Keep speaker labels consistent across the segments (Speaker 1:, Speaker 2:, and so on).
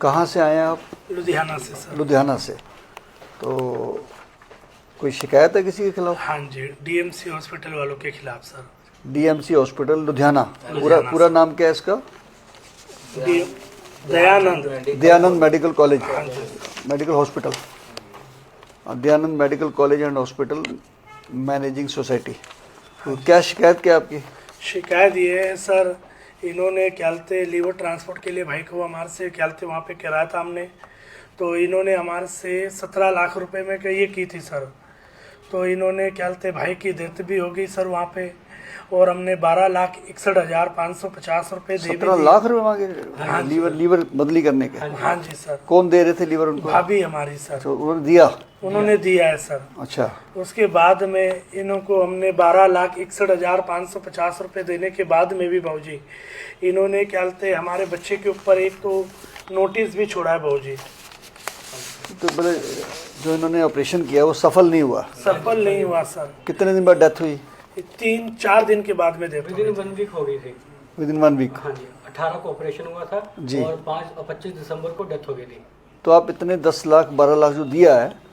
Speaker 1: कहाँ से आए हैं आप?
Speaker 2: लुधियाना से सर।
Speaker 1: लुधियाना से। तो कोई शिकायत है किसी के खिलाफ?
Speaker 2: हाँ जी, डीएमसी हॉस्पिटल वालों के खिलाफ सर।
Speaker 1: DMC hospital Ludhiana. पूरा
Speaker 2: लुधियाना
Speaker 1: पूरा
Speaker 2: से।
Speaker 1: नाम क्या है इसका?
Speaker 2: दयानंद।
Speaker 1: दयानंद मेडिकल कॉलेज,
Speaker 2: हाँ जी।
Speaker 1: Medical hospital, Dayanand medical college and hospital managing society. तो क्या शिकायत क्या आपकी?
Speaker 2: शिकायत ये है सर, इन्होंने क्या बोलते लीवर ट्रांसपोर्ट के लिए भाई को हमारे से क्या बोलते वहाँ पे कराया था हमने, तो इन्होंने हमारे से 17 लाख रुपए में ये की थी सर। तो इन्होंने क्या बोलते भाई की डेथ भी हो गई सर वहाँ पे, और हमने 12,61,550 रुपए दे भी
Speaker 1: 17
Speaker 2: दिए।
Speaker 1: लाख रुपए मांगे लीवर बदली करने के?
Speaker 2: हाँ जी सर।
Speaker 1: कौन दे रहे थे लीवर उनको?
Speaker 2: भाभी हमारी सर।
Speaker 1: तो उन्होंने दिया?
Speaker 2: उन्होंने दिया है सर।
Speaker 1: अच्छा।
Speaker 2: उसके बाद में इनको हमने 12,61,550 रुपए देने के बाद में भी भाऊजी इन्होंने क्या बोलते हमारे बच्चे के ऊपर एक तो नोटिस भी छोड़ा है भाऊजी।
Speaker 1: तो बोले जो इन्होंने ऑपरेशन किया वो सफल नहीं हुआ?
Speaker 2: सफल नहीं हुआ सर।
Speaker 1: कितने दिन बाद डेथ हुई?
Speaker 2: 3-4 दिन के बाद में देखो।
Speaker 3: विदिन 1 वीक हो गई थी।
Speaker 1: Within 1 week?
Speaker 3: हाँ जी, 18 को ऑपरेशन हुआ था
Speaker 1: जी।
Speaker 3: और 25 दिसंबर को डेथ हो गई थी।
Speaker 1: तो आप इतने 10 लाख 12 लाख जो दिया है,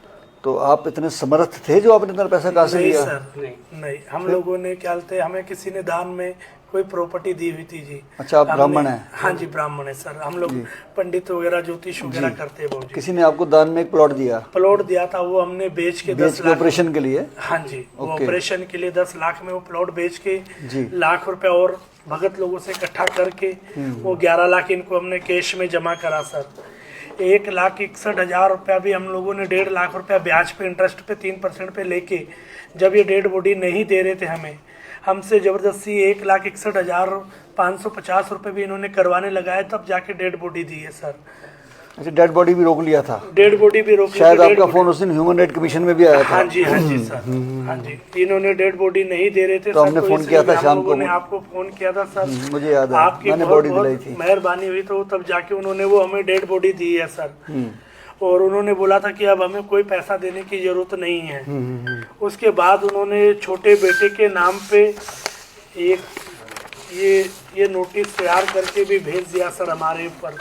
Speaker 1: तो आप इतने समर्थ थे जो आपने इतना पैसा कहाँ से
Speaker 2: नहीं
Speaker 1: दिया?
Speaker 2: सर,
Speaker 3: नहीं।
Speaker 2: नहीं, हम लोगों ने क्या बोलते हमें किसी ने दान में कोई प्रॉपर्टी दी हुई थी जी।
Speaker 1: अच्छा, आप
Speaker 2: हमने-
Speaker 1: ब्राह्मण हैं?
Speaker 2: हाँ जी, ब्राह्मण है सर। हम लोग पंडित वगैरह ज्योतिष वगैरह करते हैं भाऊजी।
Speaker 1: किसी ने आपको दान में एक प्लॉट दिया?
Speaker 2: प्लॉट दिया था, वो हमने बेच के 10 लाख।
Speaker 1: ऑपरेशन के लिए?
Speaker 2: हाँ जी, वो
Speaker 1: ओके।
Speaker 2: ऑपरेशन के लिए 10 लाख में वो प्लॉट बेच के
Speaker 1: जी।
Speaker 2: लाख रुपए और भगत लोगों से इकट्ठा करके वो 11 लाख इनको हमने कैश में जमा करा सर। 1,61,000 रुपया भी हम लोगों ने 1.5 लाख रुपया ब्याज पे इंटरेस्ट पे 3% पे लेके, जब ये डेड बॉडी नहीं दे रहे थे हमें, हमसे जबरदस्ती 1,61,550 रुपए भी इन्होंने करवाने लगाए, तब जाके डेड बॉडी दी है सर।
Speaker 1: अच्छा, डेड बॉडी भी रोक लिया था?
Speaker 2: डेड बॉडी भी रोक ली
Speaker 1: शायद
Speaker 2: थी,
Speaker 1: आपका
Speaker 2: dead
Speaker 1: फोन उस दिन ह्यूमन राइट कमीशन में भी आया था।
Speaker 2: हाँ जी, हाँ जी सर। हाँ जी, इन्होंने डेड बॉडी नहीं दे रहे थे
Speaker 1: तो
Speaker 2: सर,
Speaker 1: हमने फोन
Speaker 2: इसलिए
Speaker 1: किया था
Speaker 2: हम
Speaker 1: शाम
Speaker 2: लोगों
Speaker 1: को।
Speaker 2: ने आपको फोन किया था सर।
Speaker 1: मुझे याद है,
Speaker 2: आपकी
Speaker 1: मैंने
Speaker 2: बहुत
Speaker 1: बॉडी दिलाई थी।
Speaker 2: मेहरबानी हुई, तो तब जाके उन्होंने वो हमें डेड बॉडी दी है सर। और उन्होंने बोला था कि अब हमें कोई पैसा देने की जरूरत नहीं है। उसके बाद उन्होंने छोटे बेटे के नाम पे एक ये नोटिस तैयार करके भी भेज दिया सर हमारे ऊपर।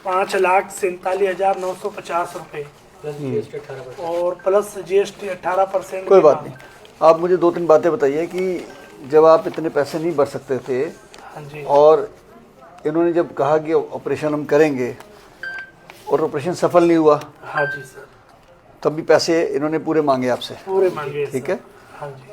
Speaker 2: 5,47,950 रुपए
Speaker 3: प्लस जीएसटी 18%।
Speaker 2: और प्लस जीएसटी 18%।
Speaker 1: कोई बात नहीं, आप मुझे 2-3 बातें बताइए कि जब आप इतने पैसे नहीं भर सकते थे
Speaker 2: हाँ जी,
Speaker 1: और इन्होंने जब कहा कि ऑपरेशन हम करेंगे और ऑपरेशन सफल नहीं हुआ,
Speaker 2: हाँ जी सर,
Speaker 1: तब भी पैसे इन्होंने पूरे मांगे आपसे?
Speaker 2: पूरे मांगे
Speaker 1: ठीक
Speaker 2: सर।
Speaker 1: है,
Speaker 2: हाँ जी।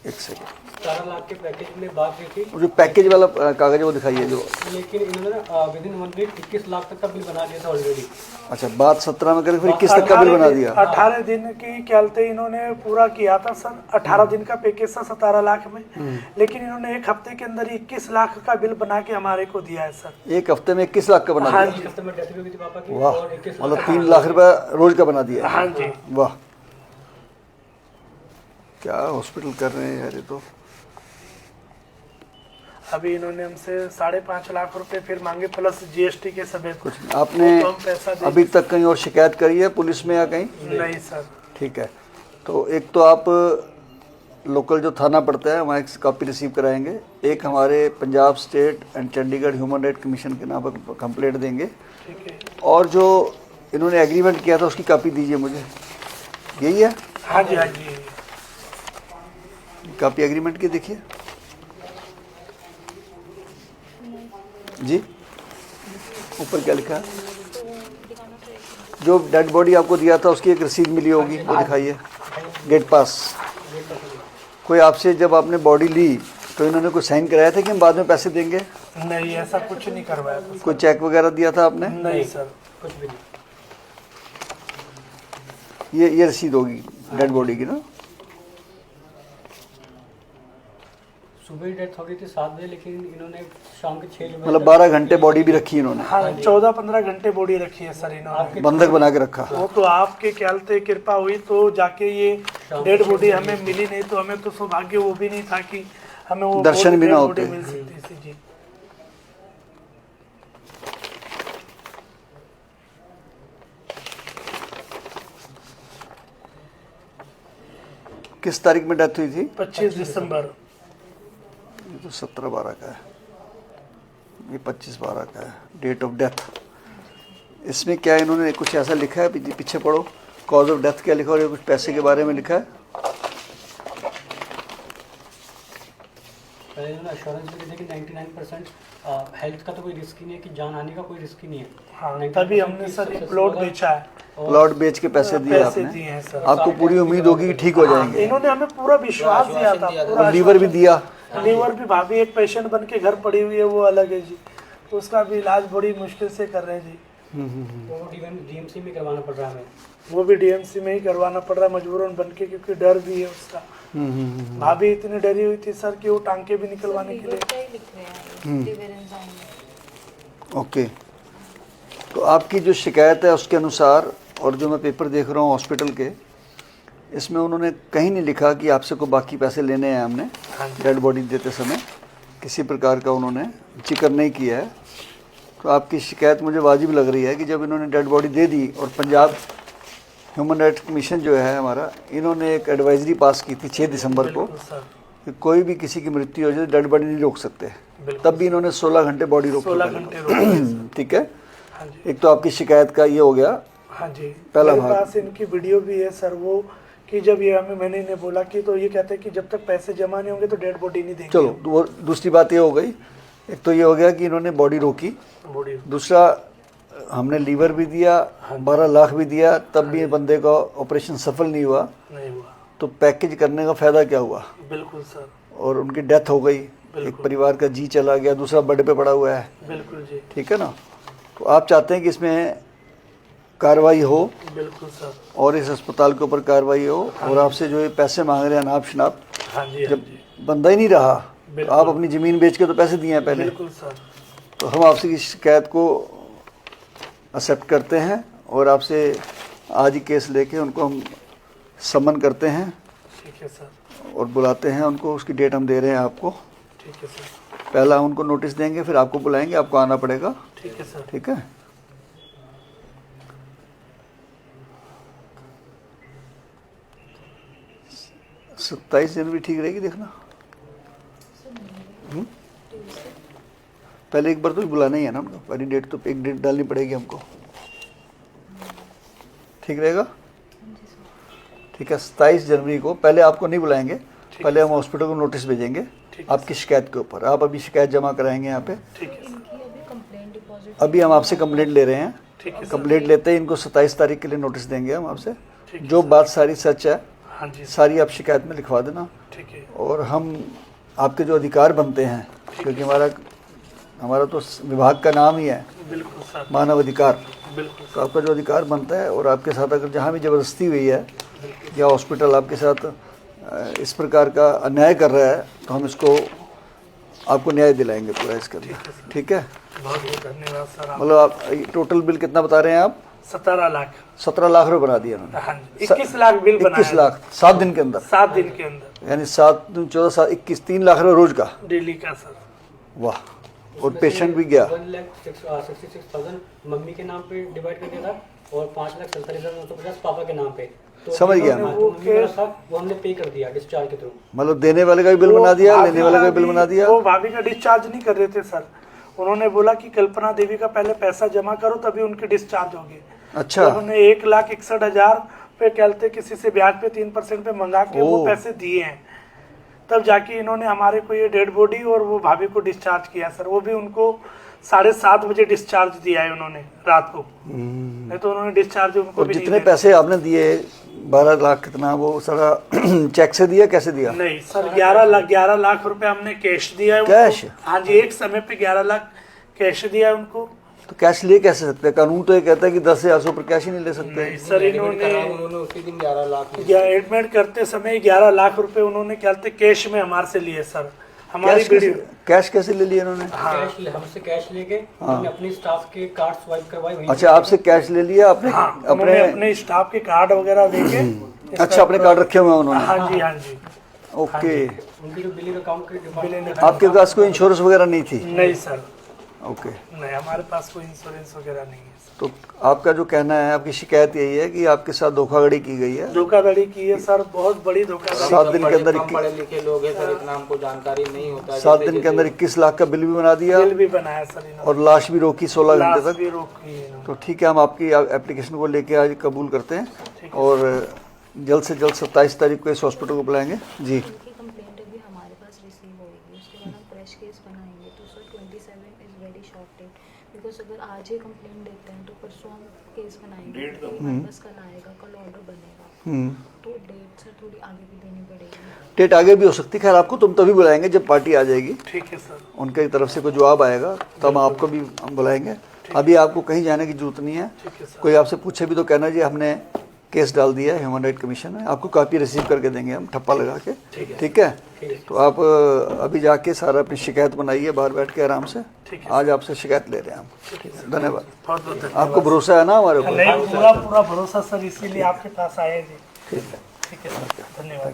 Speaker 1: एक सेकंड।
Speaker 3: 17 लाख के पैकेज में बात हुई थी,
Speaker 1: जो पैकेज वाला कागज है वो दिखाइए जो।
Speaker 3: लेकिन इन्होंने विदिन 1 वीक 21 लाख तक का bill बना दिया था ऑलरेडी।
Speaker 1: अच्छा, बात 17 में करके फिर 21 तक का बिल बना दिया?
Speaker 2: 18 दिन की क्या बोलते इन्होंने पूरा किया था सर। 18 दिन का पैकेज था 17 लाख में, लेकिन इन्होंने 1 हफ्ते के अंदर 21 लाख का बिल बना के हमारे को दिया है सर।
Speaker 1: 1 हफ्ते में 21 लाख का बना
Speaker 2: हाँ
Speaker 1: दिया?
Speaker 3: एक हफ्ते में डेथ भी हुई थी पापा की
Speaker 1: वाह,
Speaker 3: और 21
Speaker 1: मतलब 3 लाख रुपया रोज का बना दिया?
Speaker 2: हाँ जी।
Speaker 1: वाह, क्या हॉस्पिटल कर रहे हैं यार ये तो।
Speaker 2: अभी इन्होंने हमसे 5.5 लाख रुपए फिर मांगे, प्लस जीएसटी के समेत।
Speaker 1: कुछ आपने
Speaker 2: तो हम पैसा दे
Speaker 1: अभी तक कहीं और शिकायत करी है पुलिस में या कहीं?
Speaker 2: नहीं सर।
Speaker 1: ठीक है, तो एक तो आप लोकल जो थाना पड़ता है वहाँ एक कॉपी रिसीव कराएंगे, एक हमारे Punjab state and Chandigarh human right commission के नाम पर कंप्लेंट देंगे,
Speaker 2: ठीक है।
Speaker 1: और जो इन्होंने एग्रीमेंट किया था उसकी कॉपी दीजिए मुझे। यही है
Speaker 2: हाँ जी, हाँ जी।
Speaker 1: कॉपी एग्रीमेंट की? देखिए जी, ऊपर क्या लिखा है? जो डेड बॉडी आपको दिया था उसकी एक रसीद मिली होगी, वो दिखाइए। गेट पास। कोई आपसे जब आपने बॉडी ली तो इन्होंने कोई साइन कराया था कि हम बाद में पैसे देंगे?
Speaker 2: नहीं, ऐसा कुछ नहीं करवाया था।
Speaker 1: कोई चेक वगैरह दिया था आपने?
Speaker 2: नहीं सर,
Speaker 3: कुछ भी नहीं।
Speaker 1: ये रसीद होगी डेड बॉडी की ना?
Speaker 3: सुबह ही डेथ हो गई थी 7 बजे, लेकिन इन्होंने शाम के 6 बजे
Speaker 1: मतलब 12 घंटे बॉडी भी रखी इन्होंने?
Speaker 2: हाँ 14-15 घंटे बॉडी रखी है सर इन्होंने।
Speaker 1: बंधक बना के रखा?
Speaker 2: वो तो आपके ख्याल से कृपा हुई तो जाके ये डेड बॉडी हमें मिली, नहीं तो हमें तो सौभाग्य वो भी नहीं था कि हमें वो
Speaker 1: दर्शन भी ना
Speaker 2: dead
Speaker 1: होते।
Speaker 2: body मिल सकती थी जी।
Speaker 1: किस तारीख में डेथ हुई थी?
Speaker 2: 25 दिसंबर।
Speaker 1: ये तो 17-12 का है। ये 25/12 का है डेट ऑफ डेथ। इसमें क्या इन्होंने कुछ ऐसा लिखा है, पीछे पढ़ो, कॉज ऑफ डेथ क्या लिखा है और कुछ पैसे के बारे में लिखा है।
Speaker 3: पहले इन्होंने अश्योरेंस भी दी कि 99% हेल्थ का तो कोई रिस्क ही नहीं है, कि जान आने का कोई रिस्क ही नहीं है।
Speaker 2: हाँ, तभी हमने सर ये प्लॉट बेचा है,
Speaker 1: प्लॉट बेच के पैसे दिए
Speaker 2: पैसे
Speaker 1: आपने।
Speaker 2: दिए हैं सर।
Speaker 1: आपको पूरी उम्मीद होगी कि ठीक हो जाएंगे।
Speaker 2: इन्होंने हमें पूरा विश्वास दिया था, पूरा
Speaker 1: और लीवर भी दिया।
Speaker 2: लीवर भी, भाभी एक पेशेंट बन के घर पड़ी हुई है, वो अलग है जी, तो उसका भी इलाज बड़ी मुश्किल से कर रहे हैं जी।
Speaker 3: वो डीएमसी में करवाना पड़ रहा है हमें।
Speaker 2: वो भी डीएमसी में ही करवाना पड़ रहा है मजबूरन बन के, क्योंकि डर भी है उसका। भाभी इतनी डरी हुई थी सर कि वो टांके भी निकलवाने के लिए।
Speaker 1: ओके, तो आपकी जो शिकायत है उसके अनुसार, और जो मैं पेपर देख रहा हूँ हॉस्पिटल के, इसमें उन्होंने कहीं नहीं लिखा कि आपसे कोई बाकी पैसे लेने हैं हमने डेड बॉडी देते समय, किसी प्रकार का उन्होंने जिक्र नहीं किया है। तो आपकी शिकायत मुझे वाजिब लग रही है कि जब इन्होंने डेड बॉडी दे दी, और पंजाब ह्यूमन राइट्स कमीशन जो है हमारा, इन्होंने एक एडवाइजरी पास की थी 6 दिसंबर को कि कोई भी किसी की मृत्यु हो जाए डेड बॉडी नहीं रोक सकते, तब भी इन्होंने 16 घंटे बॉडी रोकी।
Speaker 2: 16 घंटे रोकी।
Speaker 1: ठीक है, एक तो आपकी शिकायत का ये हो गया।
Speaker 2: हाँ जी,
Speaker 1: पहला
Speaker 2: मेरे
Speaker 1: भाग।
Speaker 2: पास इनकी वीडियो भी है सर, वो कि जब ये हमें, मैंने इन्हें बोला कि, तो ये कहते हैं कि जब तक पैसे जमा नहीं होंगे तो डेड बॉडी नहीं देंगे।
Speaker 1: चलो, वो दूसरी बात ये हो गई। एक तो ये हो गया कि इन्होंने बॉडी रोकी,
Speaker 2: बॉडी।
Speaker 1: दूसरा हमने लीवर भी दिया, 12 लाख भी दिया, तब भी बंदे का ऑपरेशन सफल नहीं हुआ।
Speaker 2: नहीं हुआ।
Speaker 1: तो पैकेज करने का फायदा क्या हुआ?
Speaker 2: बिल्कुल सर।
Speaker 1: और उनकी डेथ हो गई, एक परिवार का जी चला गया, दूसरा बेड पे पड़ा हुआ है।
Speaker 2: बिल्कुल जी।
Speaker 1: ठीक है ना? तो आप चाहते हैं कि इसमें कार्रवाई हो,
Speaker 2: बिल्कुल सर,
Speaker 1: और इस अस्पताल के ऊपर कार्रवाई हो, और आपसे जो ये पैसे मांग रहे हैं अनाप शनाप,
Speaker 2: हाँ जी, हाँ
Speaker 1: जब
Speaker 2: जी,
Speaker 1: बंदा ही नहीं रहा तो आप अपनी ज़मीन बेच के तो पैसे दिए हैं पहले।
Speaker 2: बिल्कुल सर।
Speaker 1: तो हम आपसे की शिकायत को एक्सेप्ट करते हैं, और आपसे आज ही केस लेके उनको हम समन करते हैं
Speaker 2: ठीक है सर।
Speaker 1: और बुलाते हैं उनको। उसकी डेट हम दे रहे हैं आपको।
Speaker 2: ठीक है सर।
Speaker 1: पहला उनको नोटिस देंगे, फिर आपको बुलाएंगे, आपको आना पड़ेगा।
Speaker 2: ठीक है सर।
Speaker 1: ठीक है? 27 जनवरी ठीक रहेगी, देखना। पहले एक बार तो बुलाना ही है ना हमको, पहली डेट तो एक डेट डालनी पड़ेगी हमको। ठीक रहेगा? ठीक है, 27 जनवरी को पहले आपको नहीं बुलाएंगे, पहले हम हॉस्पिटल को नोटिस भेजेंगे आपकी शिकायत के ऊपर। आप अभी शिकायत जमा कराएंगे यहाँ पे।
Speaker 2: ठीक है सर।
Speaker 1: अभी हम आपसे कंप्लेंट ले रहे हैं।
Speaker 2: ठीक है सर।
Speaker 1: कंप्लेंट लेते ही इनको 27 तारीख के लिए नोटिस देंगे हम आपसे। जो बात सारी सच है,
Speaker 2: हाँ जी,
Speaker 1: सारी आप शिकायत में लिखवा देना।
Speaker 2: ठीक है।
Speaker 1: और हम आपके जो अधिकार बनते हैं, क्योंकि हमारा तो विभाग का नाम ही है
Speaker 2: बिल्कुल सर।
Speaker 1: मानव अधिकार,
Speaker 2: बिल्कुल
Speaker 1: तो आपका जो अधिकार बनता है, और आपके साथ अगर जहाँ भी ज़बरदस्ती हुई है या हॉस्पिटल आपके साथ इस प्रकार का अन्याय कर रहा है, तो हम इसको आपको न्याय दिलाएंगे पूरा इसके अंदर। ठीक है?
Speaker 2: बहुत बहुत धन्यवाद सर।
Speaker 1: मतलब आप टोटल बिल कितना बता रहे हैं आप?
Speaker 2: 17 लाख।
Speaker 1: 17 लाख रुपए बना दिया उन्होंने।
Speaker 2: हाँ जी, 21 लाख बिल बनाया।
Speaker 1: 21 लाख 7 दिन के अंदर।
Speaker 2: 7 दिन के अंदर,
Speaker 1: यानी 7 दूनी 14 7 21 3 लाख रुपए रोज का।
Speaker 2: डेली का सर।
Speaker 1: वाह। और पेशेंट भी गया।
Speaker 3: 1,66,000 मम्मी के नाम पे डिवाइड कर दिया था, और 5,47,950 पापा के नाम पे। तो
Speaker 1: समझ गया मैं।
Speaker 3: वो हमने पे कर दिया डिस्चार्ज के थ्रू।
Speaker 1: मतलब देने वाले का भी बिल बना दिया, लेने वाले का भी बिल बना दिया।
Speaker 2: वो भाभी का डिस्चार्ज नहीं कर रहे थे सर, उन्होंने बोला कि कल्पना देवी का पहले पैसा जमा करो तभी उनकी डिस्चार्ज होगी।
Speaker 1: अच्छा।
Speaker 2: उन्होंने 1,61,000 पे कहते किसी से ब्याज पे 3% पे मंगा के वो पैसे दिए हैं, तब जाके इन्होंने हमारे को ये डेड बॉडी और वो भाभी को डिस्चार्ज किया सर। वो भी उनको 7:30 बजे डिस्चार्ज दिया है उन्होंने रात को, नहीं तो उन्होंने डिस्चार्ज उनको
Speaker 1: और
Speaker 2: भी
Speaker 1: जितने
Speaker 2: नहीं
Speaker 1: पैसे आपने दिए 12 लाख कितना, वो सारा चेक से दिया, कैसे दिया?
Speaker 2: नहीं सर, 11 लाख रुपए हमने कैश दिया है उनको।
Speaker 1: कैश?
Speaker 2: हाँ जी, एक समय पे 11 लाख कैश दिया है उनको।
Speaker 1: तो कैश ले कैसे सकते हैं? कानून तो ये कहता है कि 10,000 पर कैश ही नहीं ले सकते।
Speaker 2: नहीं सर, इन्होंने
Speaker 3: उसी दिन 11 लाख
Speaker 2: एडमिट करते समय 11 लाख रुपए उन्होंने कहते कैश में हमारे से लिए सर। हमारी वीडियो
Speaker 1: कैश कैसे ले लिया इन्होंने?
Speaker 3: हमसे कैश लेके हमने अपने स्टाफ के कार्ड स्वाइप करवाए।
Speaker 1: अच्छा, आपसे कैश ले लिया आपने?
Speaker 2: अपने स्टाफ के कार्ड वगैरह देके।
Speaker 1: अच्छा, अपने कार्ड रखे हुए हैं उन्होंने?
Speaker 2: हाँ जी, हाँ जी।
Speaker 1: ओके।
Speaker 3: उनकी जो बिलिंग अकाउंट की
Speaker 1: आपके पास कोई इंश्योरेंस वगैरह नहीं थी?
Speaker 2: नहीं सर।
Speaker 1: ओके।
Speaker 2: नहीं, हमारे पास कोई इंश्योरेंस वगैरह नहीं है सर।
Speaker 1: तो आपका जो कहना है, आपकी शिकायत यही है कि आपके साथ धोखाधड़ी की गई है।
Speaker 2: धोखाधड़ी की है सर, बहुत बड़ी धोखाधड़ी।
Speaker 1: 7 दिन के अंदर
Speaker 4: कम पढ़े लिखे लोग हैं सर, इतना हमको जानकारी नहीं होता है।
Speaker 1: 7 दिन के अंदर 21 लाख का बिल भी बना दिया
Speaker 2: बिल भी बनाया सर इन्होंने,
Speaker 1: और लाश भी रोकी 16 घंटे
Speaker 2: लाश
Speaker 1: तक।
Speaker 2: भी रोकी है इन्होंने।
Speaker 1: तो ठीक है, हम आपकी एप्लीकेशन को लेके आज कबूल करते हैं और जल्द से जल्द 27 तारीख को इस हॉस्पिटल को बुलाएंगे जी।
Speaker 5: उनकी कंप्लेंट अभी हमारे पास रिसीव होगी, उसके बाद हम फ्रेश केस बनाएंगे। तो sir 27 is very short date, because अगर आज ही कंप्लेंट देते हैं तो परसों हम केस बनाएंगे, तो वापस कल आएगा, कल ऑर्डर बनेगा, तो डेट सर थोड़ी आगे भी देनी पड़ेगी।
Speaker 1: डेट आगे भी हो सकती है। खैर, आपको तुम तभी बुलाएंगे जब पार्टी आ जाएगी,
Speaker 2: ठीक है सर।
Speaker 1: उनकी तरफ से कोई जवाब आएगा तब आपको भी हम बुलाएंगे। अभी आपको कहीं जाने की जरूरत नहीं है।
Speaker 2: ठीक है सर।
Speaker 1: कोई आपसे पूछे भी तो कहना जी हमने केस डाल दिया है ह्यूमन राइट कमीशन में, आपको कॉपी रिसीव करके देंगे हम ठप्पा लगा के। ठीक है। तो आप अभी जाके सारा अपनी शिकायत बनाइए बाहर बैठ के आराम से। आज आपसे शिकायत ले रहे हैं हम। धन्यवाद।
Speaker 2: बहुत बहुत धन्यवाद।
Speaker 1: आपको भरोसा है ना हमारे ऊपर?
Speaker 2: नहीं, पूरा पूरा भरोसा सर, इसीलिए आपके पास आए जी।
Speaker 1: ठीक है।
Speaker 2: ठीक है सर, धन्यवाद।